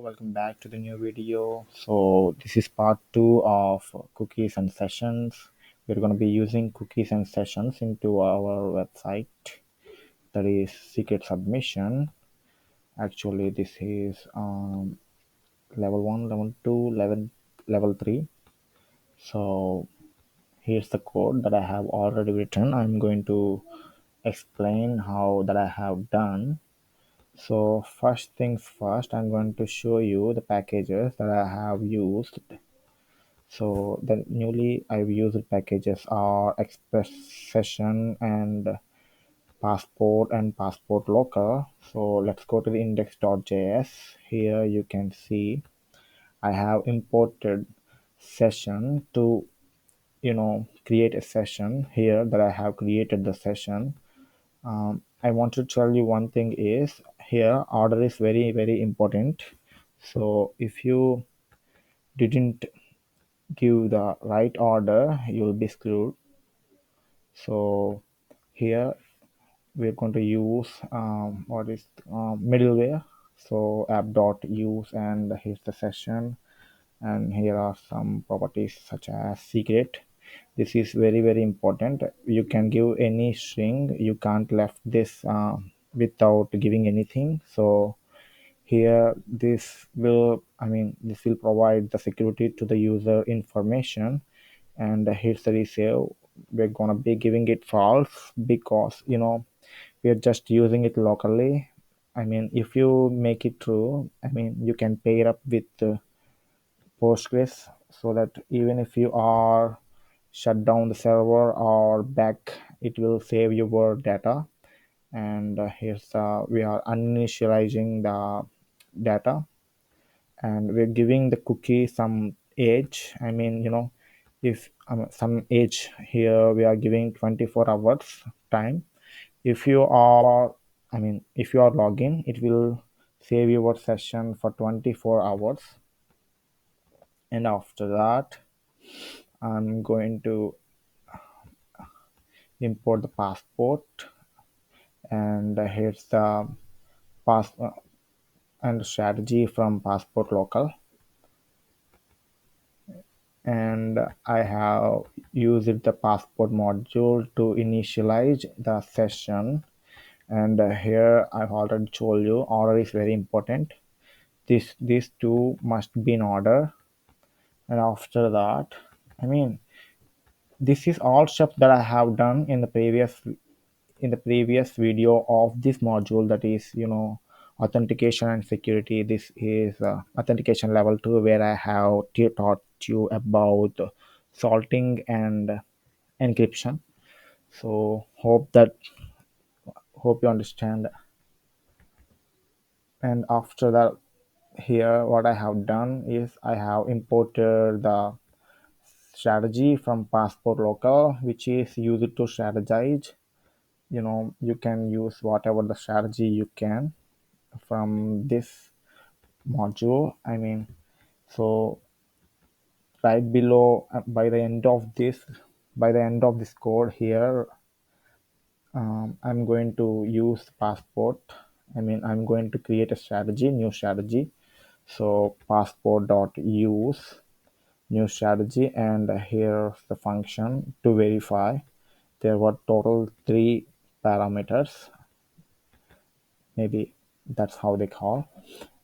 welcome back to the new video. So this is part 2 of cookies and sessions. We're going to be using cookies and sessions into our website, that is secret submission. Actually, this is level 1, level 2, level 3. So here's the code that I have already written. I'm going to explain how that I have done. So first things first, I'm going to show you the packages that I have used. So the newly I've used packages are Express Session and Passport and Passport Locker. So let's go to the index.js. Here you can see I have imported session to create a session here that I have created the session. I want to tell you one thing is here order is very important. So if you didn't give the right order, you'll be screwed. So here we're going to use what is middleware. So app.use, and here's the session, and here are some properties such as secret. This is very important. You can give any string, you can't left this without giving anything. So here this will provide the security to the user information. And here's the resave. We're gonna be giving it false because we are just using it locally. If you make it true, you can pair up with Postgres, so that even if you are shut down the server or back, it will save your data. And here's we are initializing the data, and we're giving the cookie some age. If some age here, we are giving 24 hours time. If you are if you are logging, it will save your session for 24 hours. And after that, I'm going to import the passport, and here's the pass and strategy from passport local. And I have used the passport module to initialize the session. And here I've already told you order is very important. These two must be in order. And after that, I mean this is all stuff that I have done in the previous video of this module, that is authentication and security. This is authentication level 2, where I have taught you about salting and encryption. So hope you understand. And after that, here what I have done is I have imported the strategy from passport local, which is used to strategize. You can use whatever the strategy you can from this module. So right below, by the end of this code here, I'm going to use passport. I'm going to create a strategy, new strategy. So passport dot use new strategy, and here's the function to verify. There were total 3 parameters, maybe that's how they call.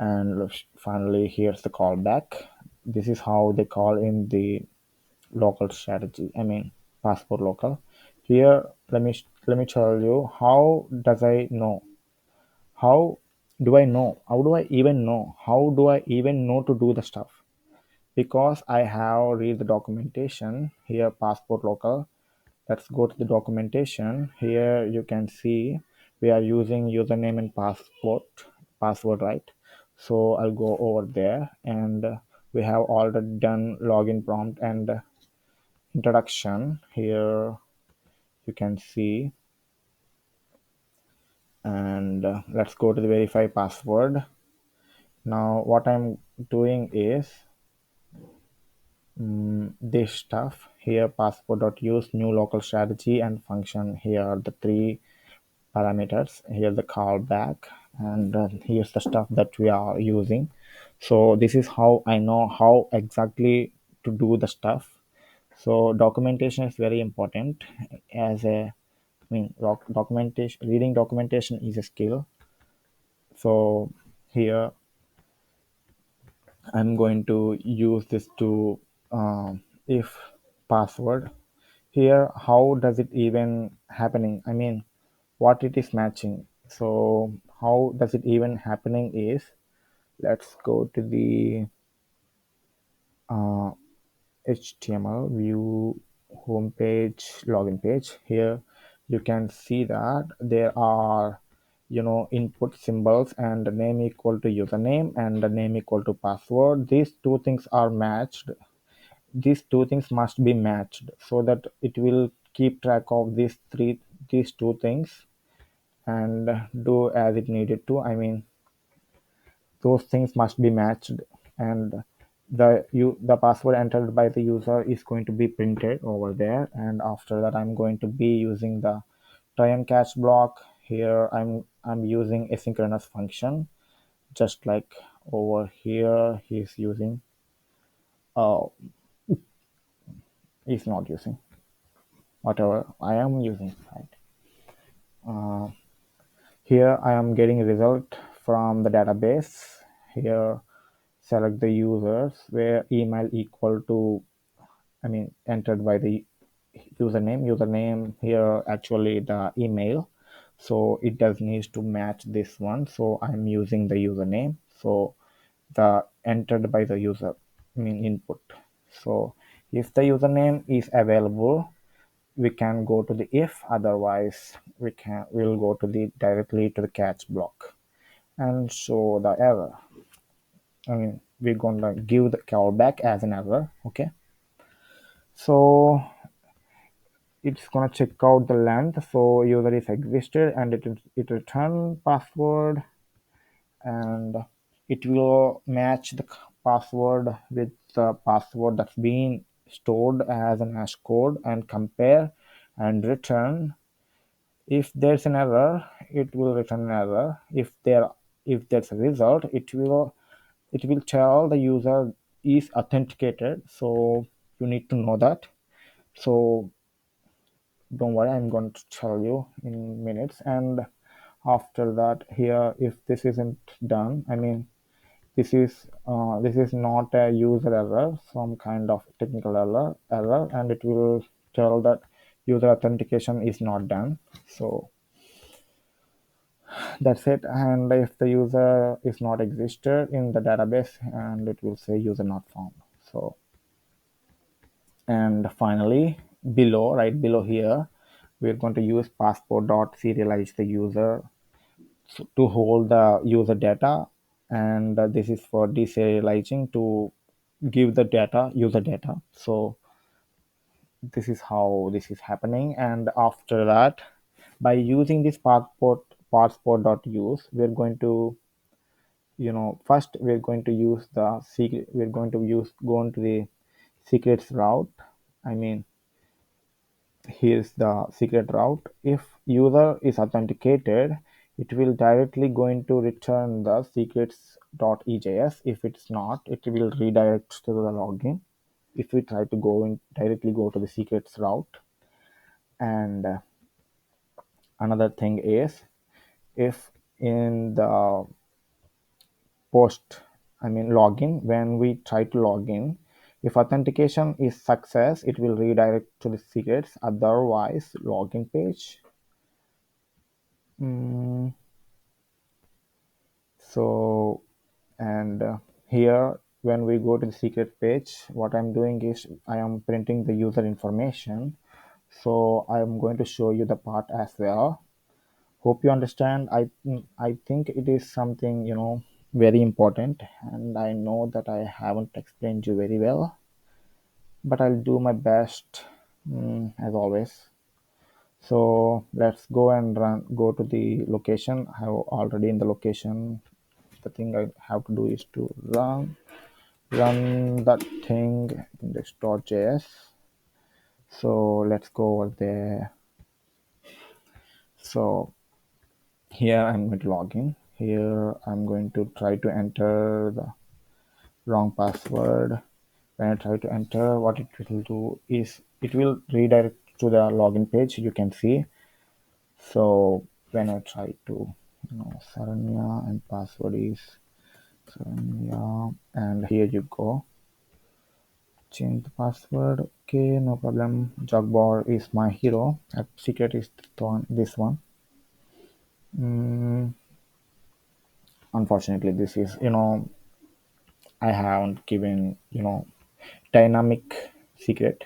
And finally, here's the callback. This is how they call in the local strategy, passport local. Here, let me tell you, how how do I even know, to do the stuff? Because I have read the documentation here, passport local. Let's go to the documentation. Here you can see we are using username and password, right? So I'll go over there, and we have already done login prompt and introduction. Here you can see. And let's go to the verify password. Now what I'm doing is this stuff here, passport.use new local strategy and function. Here are the 3 parameters. Here the callback, and here's the stuff that we are using. So this is how I know how exactly to do the stuff. So documentation is very important. As a I mean, documentation, reading documentation is a skill. So here I'm going to use this to if password. Here, how does it even happening? I mean, what it is matching. So how does it even happening is, let's go to the HTML view homepage login page. Here you can see that there are input symbols and the name equal to username and the name equal to password. These two things are matched. These two things must be matched so that it will keep track of these two things and do as it needed to. I mean, those things must be matched, and the password entered by the user is going to be printed over there. And after that, I'm going to be using the try and catch block. Here I'm using asynchronous function, just like over here he's not using whatever I am using, right? Here I am getting a result from the database. Here select the users where email equal to, I mean, entered by the username here actually the email. So it does needs to match this one. So I'm using the username. So the entered by the user, I mean input. So if the username is available, we can go to the if, otherwise we'll go to the directly to the catch block and show the error. I mean, we're gonna give the callback as an error. Okay, so it's gonna check out the length. So user is existed and it return password, and it will match the password with the password that's being stored as an hash code and compare and return. If there's an error, it will return an error. If there's a result, it will tell the user is authenticated. So you need to know that. So don't worry, I'm going to tell you in minutes. And after that, here, if this isn't done, I mean, this is not a user error, some kind of technical error, and it will tell that user authentication is not done. So that's it. And if the user is not existed in the database, and it will say user not found. So, and finally, right below here, we're going to use passport dot serialize the user to hold the user data. And this is for deserializing to give the data user data. So this is how this is happening. And after that, by using this passport dot use, we're going to first we're going to use the secret we're going to use go into the secrets route. I mean, here's the secret route. If user is authenticated, it will directly going to return the secrets.ejs. If it's not, it will redirect to the login if we try to directly go to the secrets route. And another thing is, if in the post I mean login, when we try to log in, if authentication is success, it will redirect to the secrets, otherwise login page. Mm, so and here when we go to the secret page, what I'm doing is I am printing the user information. So I'm going to show you the part as well. Hope you understand. I think it is something very important, and I know that I haven't explained you very well, but I'll do my best, as always. So let's go and go to the location. I have already in the location. The thing I have to do is to run that thing in the store.js. So let's go over there. So here I'm going to log in. Here I'm going to try to enter the wrong password. When I try to enter, what it will do is it will redirect to the login page. You can see. So when I try to, Saranya and password is Saranya, and here you go. Change the password. Okay, no problem. Jogbar is my hero. Secret is this one. Mm, Unfortunately, this is I haven't given dynamic secret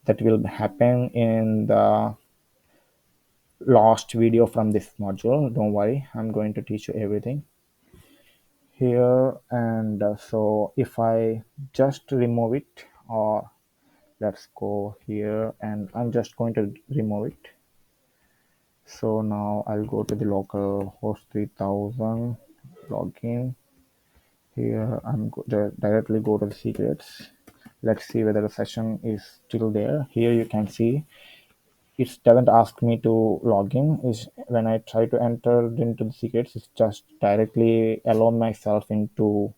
that will happen in the last video from this module. Don't worry, I'm going to teach you everything here. And so if I just remove it, or let's go here, and I'm just going to remove it. So now I'll go to the local host 3000 login. Here directly go to the secrets. Let's see whether the session is still there. Here you can see it doesn't ask me to log in. Is when I try to enter into the secrets, it's just directly allow myself into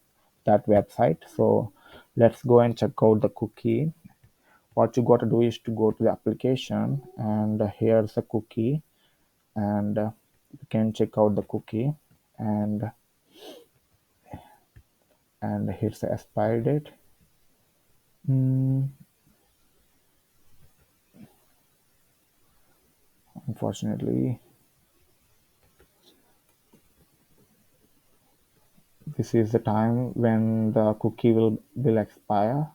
that website. So let's go and check out the cookie. What you got to do is to go to the application, and here's the cookie, and you can check out the cookie, and here's the expiry date. Mm, Unfortunately, this is the time when the cookie will expire.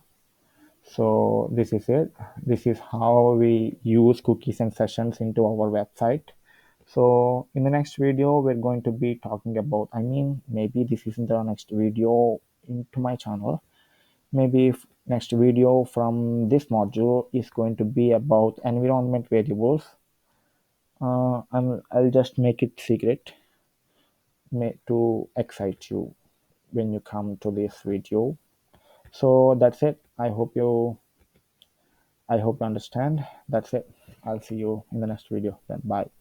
So this is it. This is how we use cookies and sessions into our website. So in the next video, we're going to be talking about, maybe this isn't the next video into my channel. Maybe next video from this module is going to be about environment variables. And I'll just make it secret to excite you when you come to this video. So that's it. I hope you understand. That's it. I'll see you in the next video then. Bye.